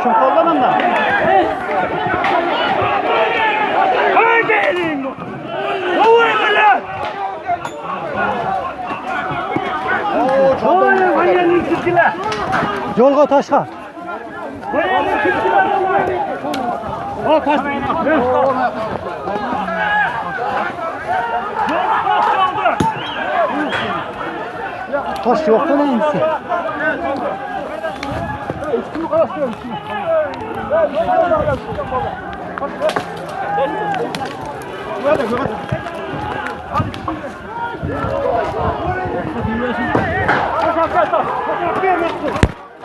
Kim kollanan da? Yolga taşka. O taş. Taş yok mu neyse? Üstünü karıştırıyorum üstünü.